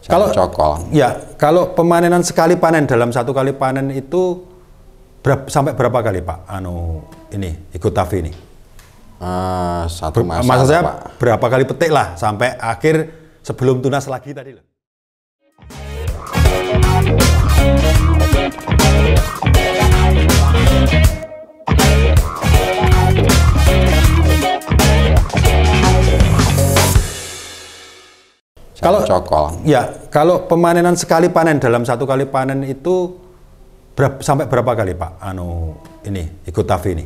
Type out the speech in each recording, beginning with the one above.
Kalau cokol. Ya, kalau pemanenan sekali panen dalam satu kali panen itu sampai berapa kali Pak? Ini ikut TAFI ini? Satu masa. Maksud saya Pak, berapa kali petik lah sampai akhir sebelum tunas lagi tadi loh. Kalau cokol. Ya, kalau pemanenan sekali panen dalam satu kali panen itu sampai berapa kali Pak? Ini ikut TAFI ini?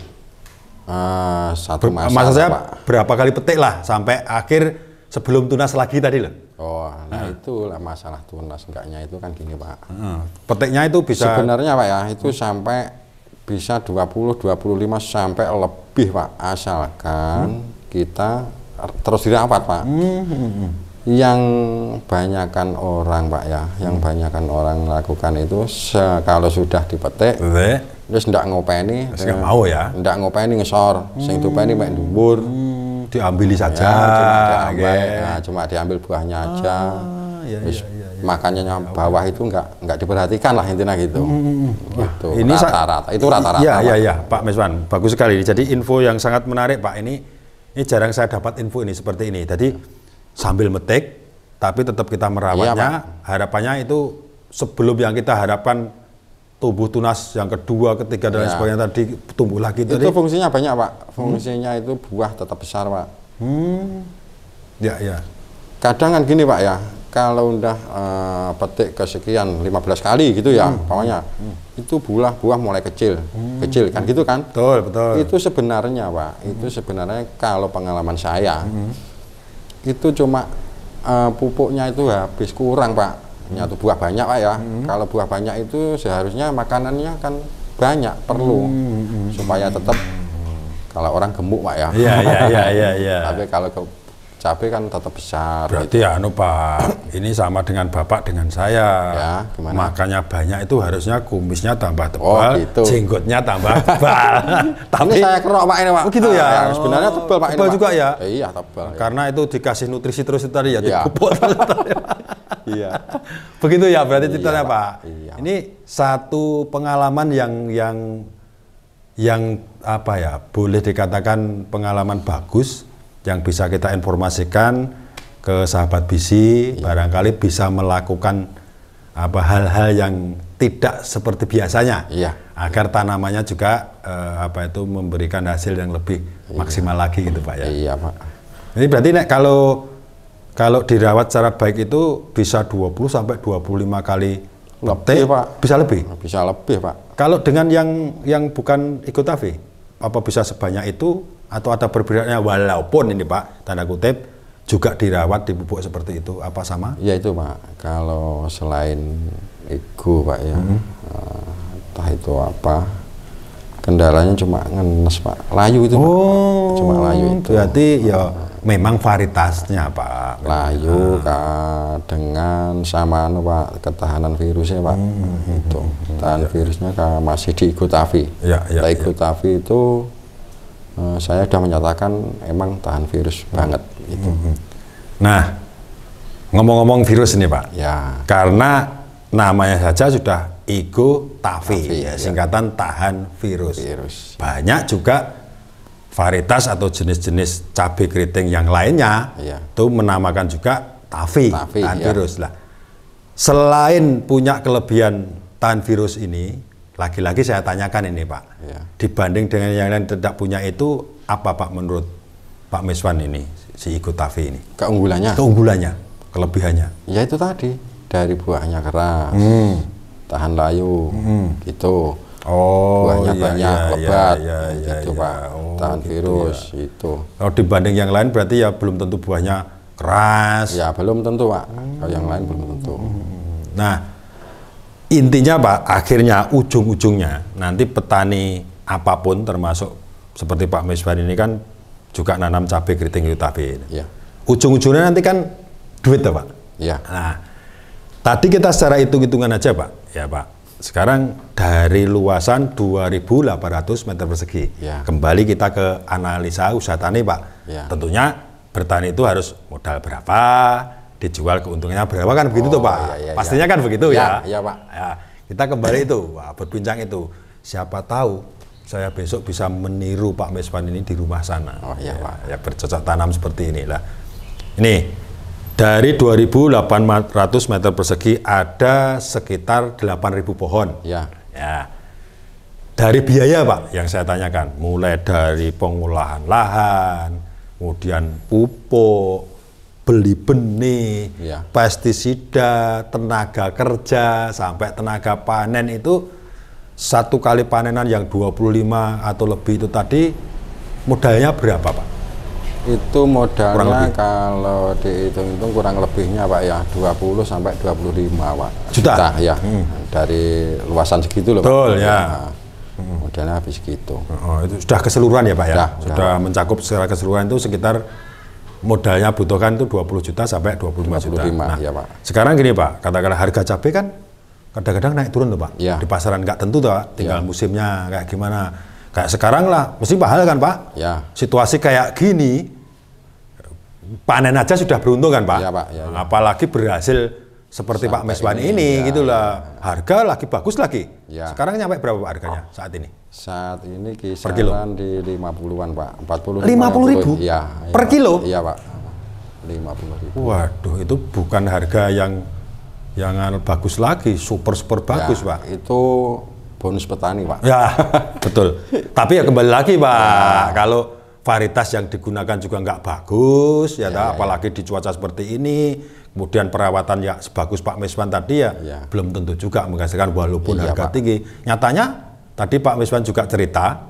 Satu masa. Maksud saya Pak, berapa kali petik lah sampai akhir sebelum tunas lagi tadi loh. Oh, nah itu lah masalah tunas enggaknya itu kan gini Pak. Petiknya itu bisa sebenarnya Pak ya, itu sampai bisa 20, 25 sampai lebih Pak, asalkan kita terus dirawat Pak. Yang banyakkan orang Pak ya, yang banyakkan orang lakukan itu kalau sudah dipetik terus ndak ngopeni, nggak mau ya, ndak ngopeni ngesor, sing dipeni mek dhuwur, diambili saja, cuma diambil buahnya aja. Terus makanya bawah itu nggak diperhatikan lah intinya gitu. Gitu. Ini rata-rata itu rata-rata. Iya Pak Meswan, bagus sekali. Jadi info yang sangat menarik Pak, ini jarang saya dapat info ini seperti ini. Jadi sambil metik, tapi tetap kita merawatnya. Harapannya itu sebelum yang kita harapkan tumbuh tunas yang kedua, ketiga dan sebagainya tadi tumbuh lagi. Itu fungsinya banyak Pak. Fungsinya itu buah tetap besar Pak. Ya. Kadang kan gini Pak ya, kalau udah petik kesekian 15 kali gitu ya, pokoknya itu buah mulai kecil kan gitu kan. Betul. Itu sebenarnya Pak, itu sebenarnya kalau pengalaman saya. Itu cuma pupuknya itu habis kurang Pak, nyatu buah banyak Pak ya. Kalau buah banyak itu seharusnya makanannya kan banyak perlu supaya tetap kalau orang gemuk Pak ya. Iya. Tapi kalau cabai kan tetap besar. Berarti gitu. Pak, ini sama dengan Bapak dengan saya. Ya, gimana? Makanya banyak itu harusnya kumisnya tambah tebal, gitu. jenggotnya tambah tebal. Tapi ini saya kerok Pak ini Pak. Begitu ya. Sebenarnya tebal Pak. Tebal juga ya. Iya tebal. Karena itu dikasih nutrisi terus itu tadi ya, dipupuk. Iya. Begitu ya berarti ceritanya Pak. Iya. Ini satu pengalaman yang apa ya, boleh dikatakan pengalaman bagus yang bisa kita informasikan ke sahabat BISI, barangkali bisa melakukan hal-hal yang tidak seperti biasanya, agar tanamannya juga memberikan hasil yang lebih maksimal lagi gitu Pak ya. Iya Pak. Ini berarti kalau dirawat secara baik itu bisa 20 sampai 25 kali lebih Pak. Bisa lebih? Bisa lebih Pak. Kalau dengan yang bukan ikut TAFI, apa bisa sebanyak itu? Atau ada perbedaannya walaupun ini Pak, tanda kutip, juga dirawat, dipupuk seperti itu, apa sama? Ya itu Pak, kalau selain ego Pak ya, entah itu apa, kendalanya cuma ngenes Pak, layu itu Pak. Cuma layu itu. Berarti ya memang varietasnya Pak. Layu dengan sama Pak, ketahanan virusnya Pak. Itu, tahan virusnya masih di ikut TAFI. Ikut TAFI itu saya sudah menyatakan emang tahan virus banget itu. Nah, ngomong-ngomong virus ini Pak, karena namanya saja sudah IGO TAFI, singkatan tahan virus. Banyak juga varietas atau jenis-jenis cabai keriting yang lainnya itu menamakan juga TAFI, tahan virus lah. Selain punya kelebihan tahan virus ini, lagi-lagi saya tanyakan ini Pak, dibanding dengan yang lain tidak punya itu, apa Pak menurut Pak Meswan ini, si IGO TAFI ini? Keunggulannya, kelebihannya? Ya itu tadi, dari buahnya keras, tahan layu, gitu. Buahnya banyak, lebat, gitu Pak, tahan virus, itu. Kalau dibanding yang lain berarti ya belum tentu buahnya keras? Ya belum tentu Pak, kalau yang lain belum tentu. Nah, intinya Pak, akhirnya ujung-ujungnya nanti petani apapun termasuk seperti Pak Meswan ini kan juga nanam cabai keriting IGO TAFI. Ujung-ujungnya nanti kan duit ya Pak. Nah, tadi kita secara hitung-hitungan aja Pak. Ya Pak. Sekarang dari luasan 2.800 meter persegi. Kembali kita ke analisa usaha tani Pak. Tentunya bertani itu harus modal berapa, dijual keuntungannya berapa kan begitu tuh Pak. Pastinya kan begitu ya. Iya Pak. Ya, kita kembali itu, berbincang itu. Siapa tahu saya besok bisa meniru Pak Meswan ini di rumah sana. Oh iya Pak. Ya bercocok tanam seperti inilah. Ini dari 2.800 meter persegi ada sekitar 8.000 pohon. Ya. Ya. Dari biaya Pak yang saya tanyakan, mulai dari pengolahan lahan, kemudian pupuk, beli benih, pestisida, tenaga kerja, sampai tenaga panen itu satu kali panenan yang 25 atau lebih itu tadi modalnya berapa Pak? Itu modalnya kalau dihitung-hitung kurang lebihnya Pak ya 20 sampai 25 Pak. Juta ya. Dari luasan segitu loh Pak. Betul ya. Modalnya habis gitu. Oh, itu sudah keseluruhan ya Pak ya? Sudah mencakup secara keseluruhan itu sekitar modalnya butuhkan itu 20 juta sampai 25 juta. Nah, ya Pak. Sekarang gini Pak, katakanlah harga cabai kan kadang-kadang naik turun tuh Pak. Ya. Di pasaran nggak tentu tuh Pak, tinggal musimnya kayak gimana. Kayak sekarang lah, mesti mahal kan Pak? Ya. Situasi kayak gini, panen aja sudah beruntung kan Pak? Ya, Pak. Ya. Apalagi berhasil seperti Pak Meswan ini gitulah. Harga lagi bagus lagi. Ya. Sekarang nyampe berapa Pak harganya saat ini? Saat ini kisaran di 50-an Pak. 40 50.000? Iya. Per kilo? Iya Pak. 50.000. Waduh, itu bukan harga yang bagus lagi, super bagus Pak. Itu bonus petani Pak. Ya, betul. Tapi ya kembali lagi Pak, kalau varietas yang digunakan juga nggak bagus, apalagi di cuaca seperti ini, kemudian perawatan ya sebagus Pak Meswan tadi belum tentu juga menghasilkan walaupun harga tinggi. Nyatanya tadi Pak Meswan juga cerita,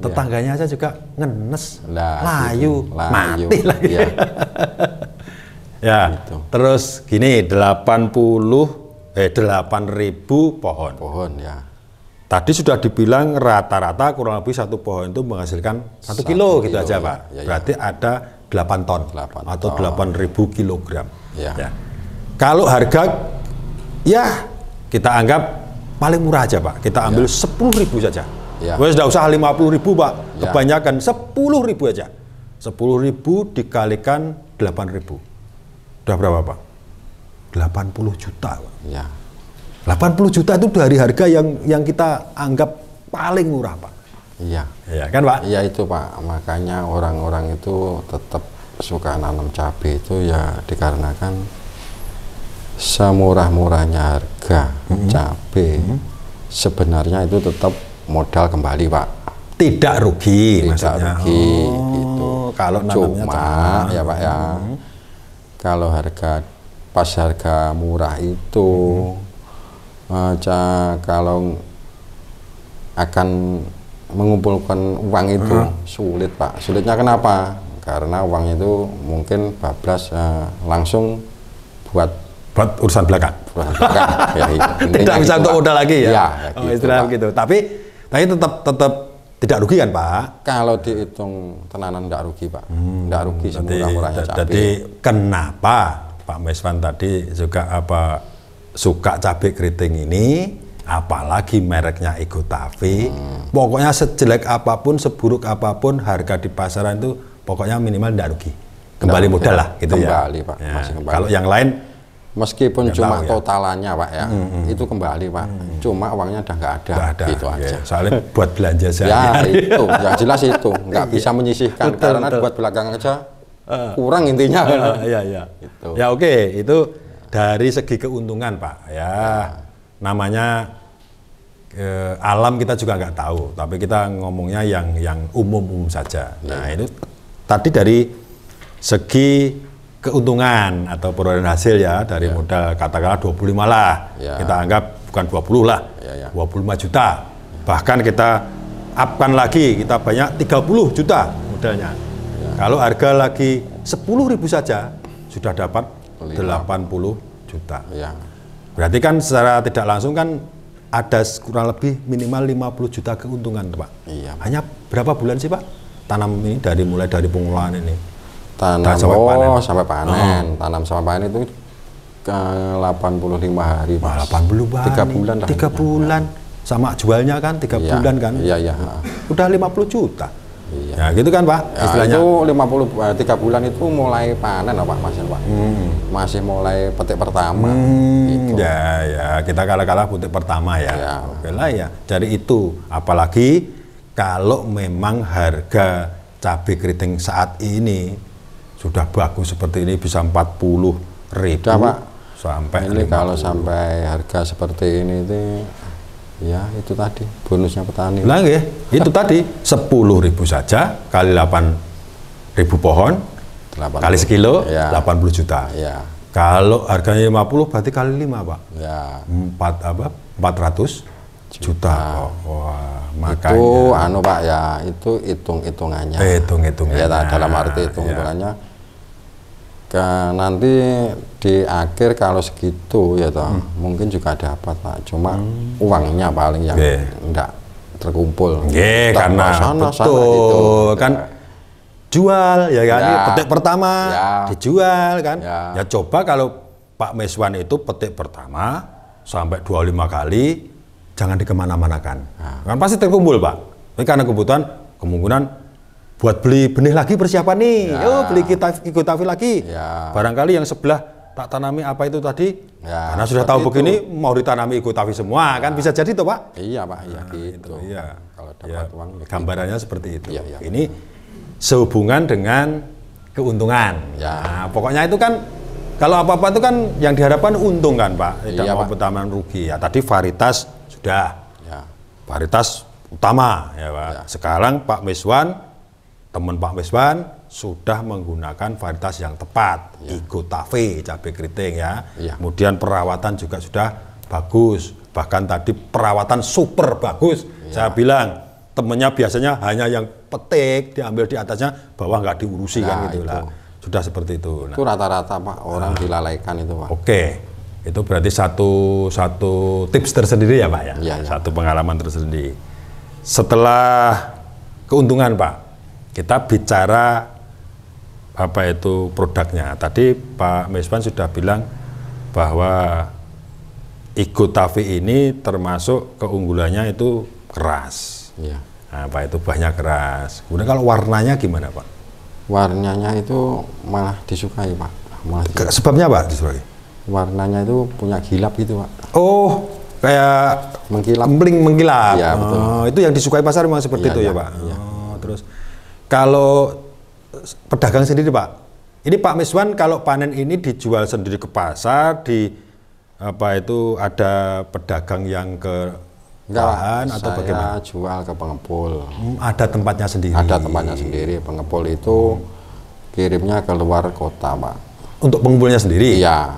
tetangganya aja juga ngenes, layu, mati lagi. Ya, gitu. Terus gini 8.000 pohon. Pohon ya. Tadi sudah dibilang rata-rata kurang lebih satu pohon itu menghasilkan 1 kilo gitu aja Pak. Berarti ada 8 ton atau 8.000 kilogram. Ya. Kalau harga ya kita anggap paling murah aja Pak. Kita ambil 10.000 saja. Wes sudah usah 50.000 Pak. Kebanyakan 10.000 aja. 10.000 dikalikan 8.000. Udah berapa Pak? 80 juta Pak. Ya. 80 juta itu dari harga yang kita anggap paling murah Pak. Iya. Iya kan Pak? Iya itu Pak. Makanya orang-orang itu tetap suka nanam cabai itu ya dikarenakan semurah-murahnya harga cabai sebenarnya itu tetap modal kembali Pak. Tidak rugi maksudnya. Rugi gitu. Kalau cuma ya Pak ya. Kalau pas harga murah itu kalau akan mengumpulkan uang itu sulit Pak. Sulitnya kenapa? Karena uang itu mungkin bablas langsung buat urusan belakang. Tidak bisa untuk modal lagi ya. Gitu, istilah begitu. Tapi tetap tidak rugi kan Pak? Kalau dihitung tenanan nggak rugi Pak. Nggak rugi semurah-murahnya cabai. Jadi kenapa Pak Meswan tadi juga suka cabai keriting ini, apalagi mereknya Egotavi, pokoknya sejelek apapun, seburuk apapun harga di pasaran itu pokoknya minimal tidak rugi. Kembali modal lah gitu kembali, Pak. Masih kembali. Kalau yang lain meskipun cuma totalannya Pak ya, itu kembali Pak. Cuma uangnya udah nggak ada, gitu aja. Soalnya buat belanja saja. Ya itu, yang jelas itu nggak bisa menyisihkan karena buat belakang aja kurang intinya. Gitu. Ya oke, itu dari segi keuntungan Pak ya. Namanya alam kita juga nggak tahu, tapi kita ngomongnya yang umum saja. Nah itu tadi dari segi keuntungan atau perolehan hasil ya dari modal katakanlah 25 lah, kita anggap bukan 20 lah, 25 juta, bahkan kita upkan lagi, kita banyak 30 juta modalnya. Kalau harga lagi 10.000 saja sudah dapat 80 juta. Berarti kan secara tidak langsung kan ada kurang lebih minimal 50 juta keuntungan Pak. Hanya berapa bulan sih Pak tanam ini mulai dari pengolahan ini? Tanam sampai panen. Tanam sampai panen itu ke 85 hari. 80 hari. 3 bulan. Sama jualnya kan 3 bulan kan? Iya. Udah 50 juta. Ya gitu kan Pak, Ya, istilahnya. itu 3 bulan itu mulai panen loh Pak, masih mulai petik pertama. Gitu. Ya, kita kalah petik pertama ya. Ya. Oke lah ya. Dari itu, apalagi kalau memang harga cabai keriting saat ini sudah bagus seperti ini, bisa 40.000 Pak. sampai Ini 50. kalau sampai harga seperti ini itu ya itu tadi bonusnya petani. Nah, itu tadi 10.000 saja kali 8.000 pohon 80. kali sekilo Ya. 80 juta. Ya. Kalau harganya 50 berarti kali 5 Pak. Ya. 400 juta. Wah, makanya Itu Pak ya, itu hitung-hitungannya. hitung-hitungannya. Ya, dalam arti hitung-hitungannya. Nanti di akhir kalau segitu ya toh, mungkin juga dapat Pak. Cuma uangnya paling yang enggak terkumpul. Karena betul kan jual ya kan, Ya. petik pertama Ya. dijual kan. Ya. Ya coba kalau Pak Meswan itu petik pertama sampai 25 kali, jangan dikemana-manakan. Kan pasti terkumpul Pak. Ini karena kebutuhan kemungkinan buat beli benih lagi persiapan nih. Beli Ikotavi lagi. Ya. Barangkali yang sebelah tak tanami apa itu tadi, Ya, karena sudah tahu begini mau ditanami Ikotavi semua kan bisa jadi tuh Pak. Iya Pak, iya gitu. Iya. Kalau dapat uang ya Gambarannya seperti itu. Iya. Ini sehubungan dengan keuntungan. Ya. Nah, pokoknya itu kan kalau apa-apa itu kan yang diharapkan untung kan Pak, tidak Iya, mau Pak. pertamaan rugi. Ya tadi varietas sudah, Ya. varietas utama ya Pak. Ya. Sekarang Pak Meswan, teman Pak Meswan sudah menggunakan varietas yang tepat, Ikotavi cabai keriting ya. Ya. Kemudian perawatan juga sudah bagus, bahkan tadi perawatan super bagus. Saya bilang temennya biasanya hanya yang petik diambil di atasnya, bawah nggak diurusi kan gitu lah. Sudah seperti itu. Nah, Itu rata-rata Pak, orang dilalaikan itu Pak. oke, itu berarti satu tips tersendiri ya Pak ya, Iya. satu pengalaman tersendiri. Setelah keuntungan Pak, kita bicara apa itu produknya. Tadi Pak Meswan sudah bilang bahwa Ikotavi ini termasuk keunggulannya itu keras. Iya. Nah, Pak itu buahnya keras. Kemudian kalau warnanya gimana Pak? Warnanya itu malah disukai Pak. Sebabnya Pak disukai? Warnanya itu punya gilap gitu Pak. Oh, kayak Mengkilap. mengkilap. Iya, betul. Oh, itu yang disukai pasar memang seperti Iya, itu ya iya, Pak. iya. Oh, terus kalau pedagang sendiri Pak, ini Pak Meswan kalau panen ini dijual sendiri ke pasar, di apa itu ada pedagang yang ke bahan atau bagaimana? Saya jual ke pengepul. Ada tempatnya sendiri. Ada tempatnya sendiri. Pengepul itu kirimnya ke luar kota Pak. Untuk pengumpulnya sendiri. Iya.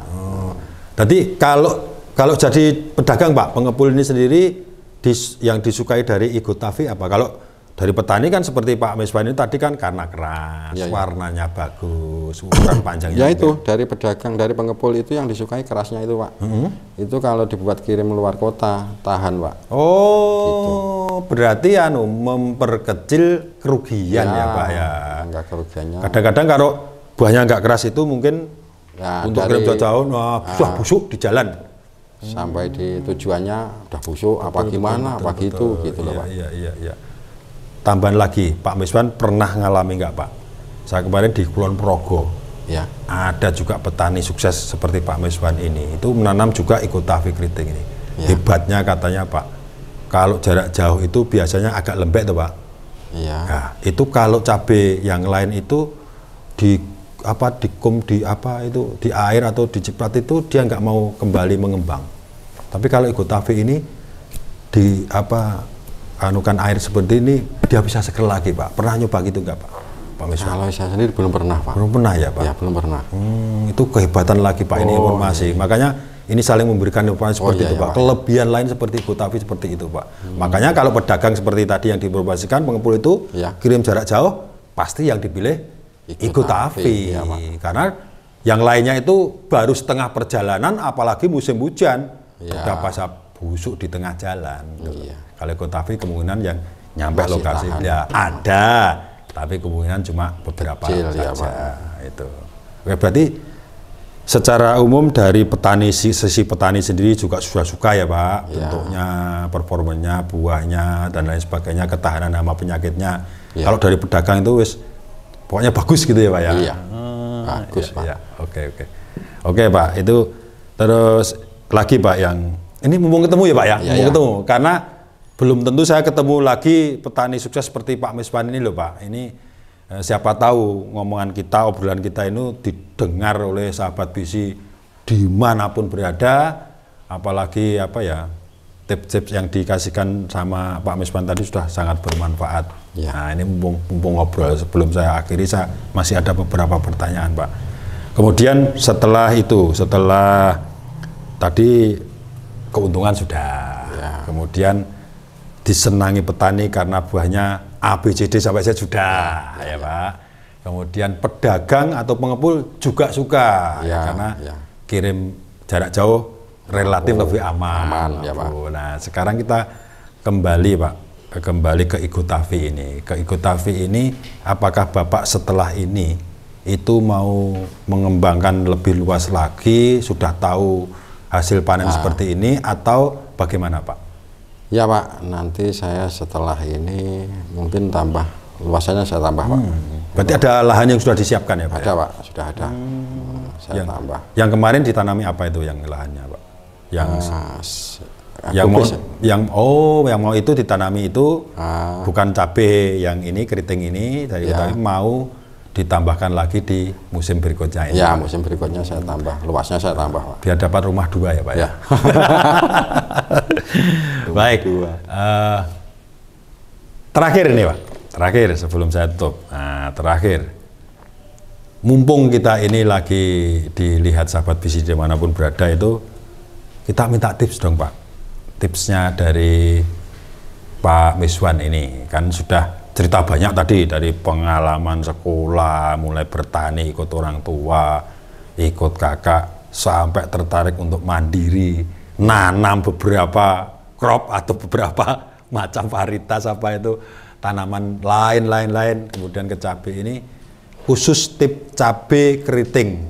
Jadi kalau jadi pedagang Pak, pengepul ini sendiri yang disukai dari Ikotavi apa? Kalau dari petani kan seperti Pak Meswan ini tadi kan karena keras, Ya, ya. warnanya bagus, ukuran panjangnya. Ya itu dari pedagang, dari pengepul itu yang disukai kerasnya itu Pak. Itu kalau dibuat kirim luar kota tahan Pak. Oh, berarti memperkecil kerugian ya Pak ya. Enggak kerugiannya. Kadang-kadang kalau buahnya nggak keras itu mungkin Ya, untuk dari- kirim jauh-jauh, sudah busuk di jalan. Sampai di tujuannya udah busuk apa gimana apa gitu loh Pak. Iya. Tambahan lagi, Pak Meswan pernah ngalami nggak Pak? Saya kemarin di Kulon Progo, Ya. ada juga petani sukses seperti Pak Meswan ini, itu menanam juga Ikotavi keriting ini. Ya. Hebatnya katanya Pak, kalau jarak jauh itu biasanya agak lembek tuh Pak. Iya. Nah, itu kalau cabai yang lain itu di air atau diciprat itu dia nggak mau kembali mengembang. Tapi kalau Ikotavi ini anukan air seperti ini dia bisa seger lagi Pak. Pernah nyoba gitu nggak Pak Meswan? Kalau saya sendiri belum pernah Pak. Belum pernah ya Pak? Ya belum pernah. Itu kehebatan lagi Pak ini informasi. Makanya ini saling memberikan informasi seperti itu Pak. Kelebihan lain seperti Ikotavi seperti itu Pak. Makanya kalau pedagang seperti tadi yang diinformasikan pengepul itu kirim jarak jauh, pasti yang dipilih Ikotavi. Ya, Pak. Karena yang lainnya itu baru setengah perjalanan, apalagi musim hujan, udah pasang busuk di tengah jalan. Iya. Kalau Ikotavi kemungkinan yang nyampe Masih lokasi tahan. ya ada, tapi kemungkinan cuma beberapa Kecil, saja ya, Pak. itu. Oke, berarti secara umum dari petani, sisi petani sendiri juga sudah suka ya Pak, bentuknya, performanya, buahnya dan lain sebagainya, ketahanan hama penyakitnya. Kalau dari pedagang itu wis pokoknya bagus gitu ya Pak ya. Iya. Bagus Pak. Ya. Oke Pak, itu terus lagi Pak yang ini mumpung ketemu ya Pak ya, mumpung ketemu karena belum tentu saya ketemu lagi petani sukses seperti Pak Miswan ini loh Pak. Ini siapa tahu ngomongan kita, obrolan kita ini didengar oleh sahabat BC dimanapun berada, apalagi apa ya, tips-tips yang dikasihkan sama Pak Miswan tadi sudah sangat bermanfaat. Nah ini mumpung ngobrol, sebelum saya akhiri, saya masih ada beberapa pertanyaan Pak. Kemudian setelah itu, setelah tadi keuntungan sudah, kemudian disenangi petani karena buahnya ABCD sampai Z sudah ya Pak. Kemudian pedagang atau pengepul juga suka karena kirim jarak jauh relatif lebih aman ya Pak. Nah sekarang kita kembali Pak, kembali ke Igustafi ini. Ke Igustafi ini apakah Bapak setelah ini itu mau mengembangkan lebih luas lagi, sudah tahu hasil panen seperti ini atau bagaimana Pak? Ya Pak, nanti saya setelah ini mungkin tambah luasannya, saya tambah Pak. Berarti ada lahan yang sudah disiapkan ya Pak? Ada Pak, sudah ada. Saya tambah. Yang kemarin ditanami apa itu yang lahannya Pak? Yang mau itu ditanami itu bukan cabai yang ini, keriting ini, tapi mau ditambahkan lagi di musim berikutnya ini. Ya, musim berikutnya saya tambah, luasnya saya tambah Pak. Biar dapat rumah 2 ya Pak ya. Baik. Terakhir ini Pak, terakhir sebelum saya tutup. Nah, terakhir, mumpung kita ini lagi dilihat sahabat BC dimanapun berada itu, kita minta tips dong Pak. Tipsnya dari Pak Miswan ini, kan sudah cerita banyak tadi dari pengalaman sekolah, mulai bertani ikut orang tua, ikut kakak, sampai tertarik untuk mandiri, nanam beberapa crop atau beberapa macam varietas apa itu, tanaman lain, kemudian ke cabai ini. Khusus tips cabai keriting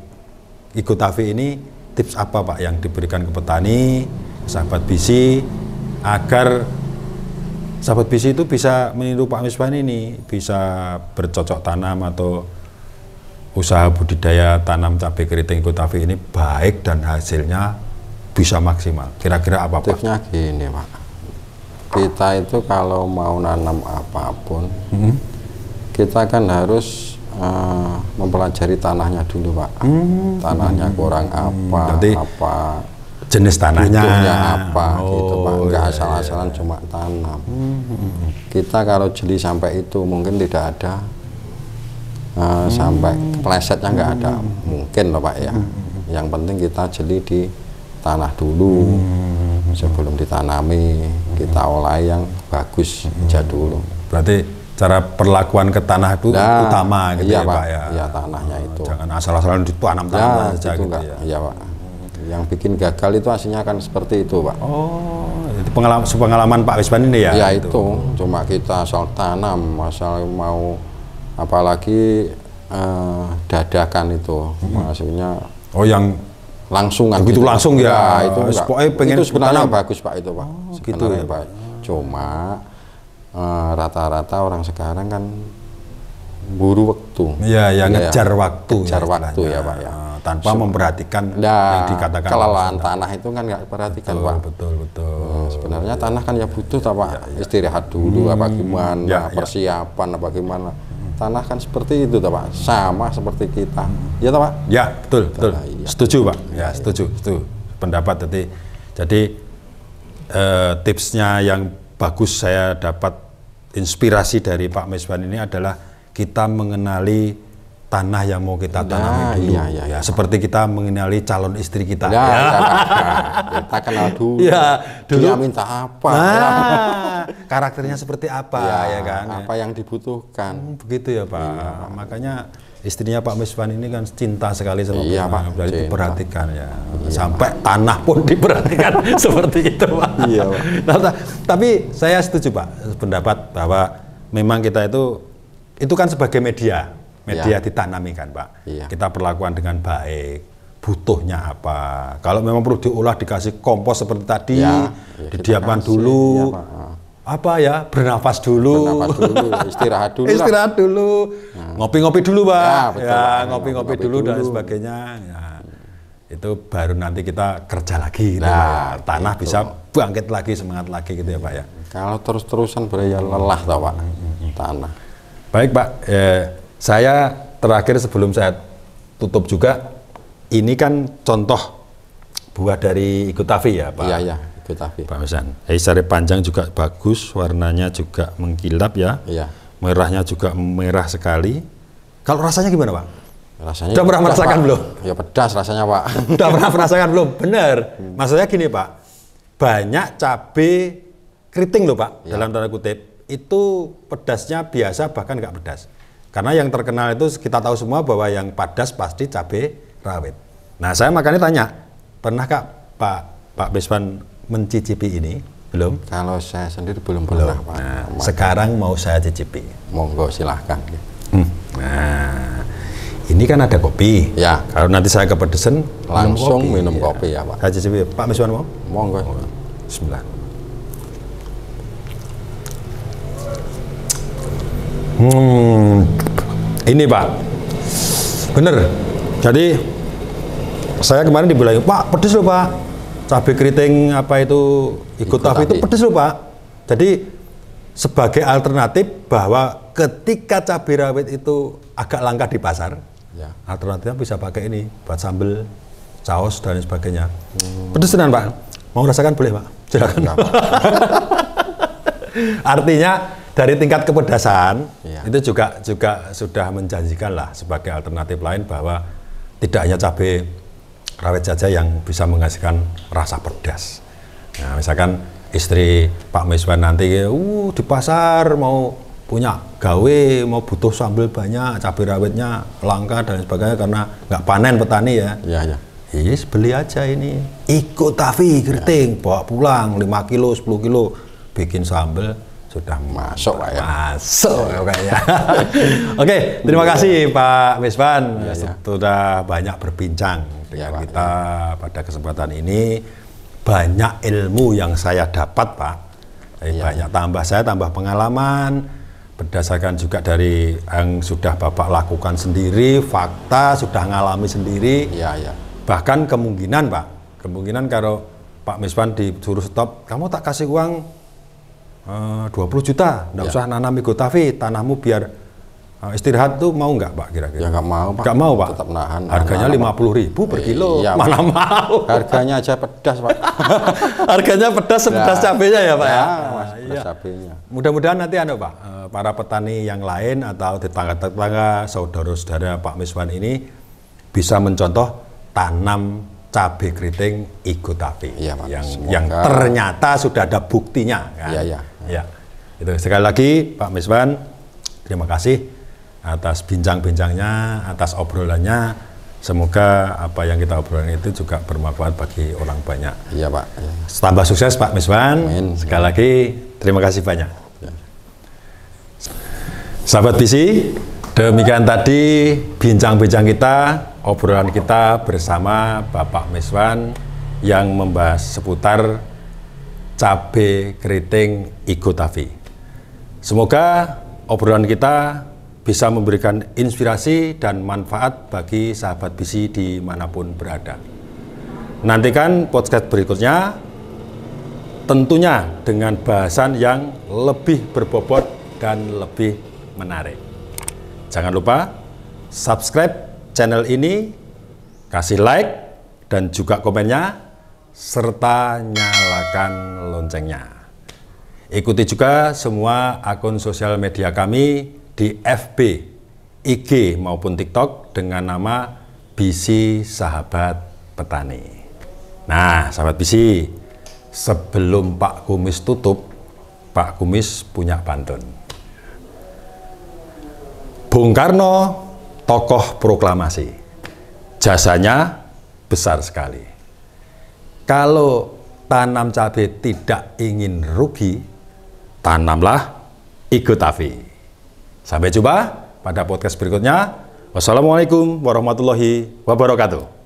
Igustafi ini, tips apa Pak yang diberikan ke petani, sahabat BC, agar sahabat BC itu bisa meniru Pak Miswan ini, bisa bercocok tanam atau usaha budidaya tanam cabai keriting Igustafi ini baik dan hasilnya bisa maksimal. Kira-kira apa Pak? Tipsnya gini Pak, kita itu kalau mau nanam apapun, kita kan harus mempelajari tanahnya dulu Pak. Tanahnya kurang apa, jenis tanahnya apa gitu Pak, nggak asal-asalan cuma tanam. Kita kalau jeli sampai itu mungkin tidak ada sampai plesetnya nggak ada mungkin loh Pak ya. Yang penting kita jeli di tanah dulu sebelum ditanami, kita olah yang bagus aja dulu. Berarti cara perlakuan ke tanah itu utama gitu ya Pak ya? Iya, tanahnya itu jangan asal-asalan ditanam saja gitu ya? Iya Pak. Yang bikin gagal itu aslinya kan seperti itu Pak. Itu pengalaman Pak Miswan ini ya? Ya itu, cuma kita asal tanam, asal mau apalagi dadakan itu, maksudnya yang langsungan begitu gitu. Langsung ya, itu pengen itu sebenarnya bagus Pak itu Pak. Segitu ya Pak. Cuma rata-rata orang sekarang kan buru waktu. Iya, ngejar waktu. Ngejar waktu ya Pak ya. Tanpa memperhatikan yang dikatakan kelelahan tanah itu kan nggak perhatikan Pak. Betul. Sebenarnya tanah kan ya butuh Pak, istirahat dulu apa gimana, persiapan apa gimana. Tanah kan seperti itu Pak, sama seperti kita. Ya Pak? Ya, betul. Setuju Pak. Ya, setuju. Pendapat tadi. Jadi tipsnya yang bagus saya dapat inspirasi dari Pak Miswan ini adalah kita mengenali tanah yang mau kita tanami dulu. Iya. Seperti kita mengenali calon istri kita. Kita kenal dulu. Dia minta apa? Karakternya seperti apa ya kan? Apa yang dibutuhkan? Begitu ya Pak. Makanya istrinya Pak Miswan ini kan cinta sekali sama Pak. Berarti diperhatikan ya. Sampai tanah pun diperhatikan seperti itu Pak. Iya Pak. Nah, tapi saya setuju Pak pendapat bahwa memang kita itu kan sebagai media ditanami kan Pak. Kita perlakuan dengan baik, butuhnya apa. Kalau memang perlu diolah, dikasih kompos seperti tadi, didiamkan dulu. Apa ya, bernafas dulu, istirahat dulu, istirahat dulu, ngopi-ngopi dulu, Pak. Ngopi-ngopi dulu dan sebagainya. Ya. Itu baru nanti kita kerja lagi, tanah gitu. Bisa bangkit lagi, semangat lagi gitu ya, Pak ya. Kalau terus-terusan beraya lelah, toh, Pak, tanah. Baik, Pak. Saya terakhir sebelum saya tutup juga, ini kan contoh buah dari Igustafi ya, Pak. Iya, Igustafi. Pak Miswan. Secara panjang juga bagus, warnanya juga mengkilap ya. Iya. Merahnya juga merah sekali. Kalau rasanya gimana, Pak? Rasanya udah pernah merasakan Pak. belum? Ya pedas rasanya, Pak. Udah pernah merasakan belum? Bener. Maksudnya gini, Pak. Banyak cabai keriting loh, Pak, dalam tanda kutip. Itu pedasnya biasa bahkan nggak pedas. Karena yang terkenal itu kita tahu semua bahwa yang padas pasti cabai rawit. Nah, saya makanya tanya, pernahkah Pak Miswan mencicipi ini? Belum? Kalau saya sendiri belum pernah, Pak. Nah, sekarang mau saya cicipi. Monggo, silahkan. Nah, ini kan ada kopi. Ya. Kalau nanti saya kepedesan, langsung minum kopi ya, Pak. Saya cicipi. Pak Miswan mau? Monggo. Bismillah. Ini Pak, bener. Jadi saya kemarin dibilang, Pak, pedes loh Pak. Cabai keriting apa itu Igustafi itu pedes loh Pak. Jadi sebagai alternatif bahwa ketika cabai rawit itu agak langka di pasar, alternatifnya bisa pakai ini buat sambel, saus dan sebagainya. Pedes tenan Pak. Mau rasakan boleh Pak? Silakan. Artinya dari tingkat kepedasan itu juga sudah menjanjikan lah sebagai alternatif lain bahwa tidak hanya cabai rawit saja yang bisa menghasilkan rasa pedas. Nah, misalkan istri Pak Miswan nanti di pasar mau punya gawe, mau butuh sambal banyak, cabai rawitnya langka dan sebagainya karena nggak panen petani ya. Iya. Yes, beli aja ini Igustafi keriting, bawa pulang 5 kilo, 10 kilo, bikin sambal. Sudah masuk Pak ya. Masuk kayaknya. Oke, terima kasih Pak Miswan sudah banyak berbincang dengan kita pada kesempatan ini. Banyak ilmu yang saya dapat Pak. Banyak tambah pengalaman berdasarkan juga dari yang sudah Bapak lakukan sendiri, fakta sudah ngalami sendiri. Bahkan kemungkinan Pak, kalau Pak Miswan disuruh stop, kamu tak kasih uang 20 juta, nggak usah nanam Igustafi, tanahmu biar istirahat tuh mau nggak Pak kira-kira? Ya nggak mau Pak. Nggak mau Pak. Tetap nahan. Harganya 50.000 per kilo, mana mau? Harganya aja pedas Pak. Harganya pedas sepedas cabenya ya Pak ya. Cabenya. Mudah-mudahan nanti Pak, para petani yang lain atau tetangga-tetangga, saudara-saudara Pak Miswan ini bisa mencontoh tanam cabai keriting Igustafi yang ternyata sudah ada buktinya kan? Ya. Itu sekali lagi Pak Miswan, terima kasih atas bincang-bincangnya, atas obrolannya. Semoga apa yang kita obrolkan itu juga bermanfaat bagi orang banyak. Iya Pak. Tambah sukses Pak Miswan. Sekali lagi terima kasih banyak. Sahabat Visi, demikian tadi bincang-bincang kita, obrolan kita bersama Bapak Miswan yang membahas seputar cabai keriting Igustafi. Semoga obrolan kita bisa memberikan inspirasi dan manfaat bagi sahabat Visi dimanapun berada. Nantikan podcast berikutnya, tentunya dengan bahasan yang lebih berbobot dan lebih menarik. Jangan lupa subscribe channel ini, kasih like dan juga komennya, serta nyalakan loncengnya. Ikuti juga semua akun sosial media kami di FB, IG maupun TikTok dengan nama Visi Sahabat Petani. Nah, sahabat Visi, sebelum Pak Kumis tutup, Pak Kumis punya pantun. Bung Karno, tokoh proklamasi, jasanya besar sekali. Kalau tanam cabai tidak ingin rugi, tanamlah Igustafi. Sampai jumpa pada podcast berikutnya. Wassalamualaikum warahmatullahi wabarakatuh.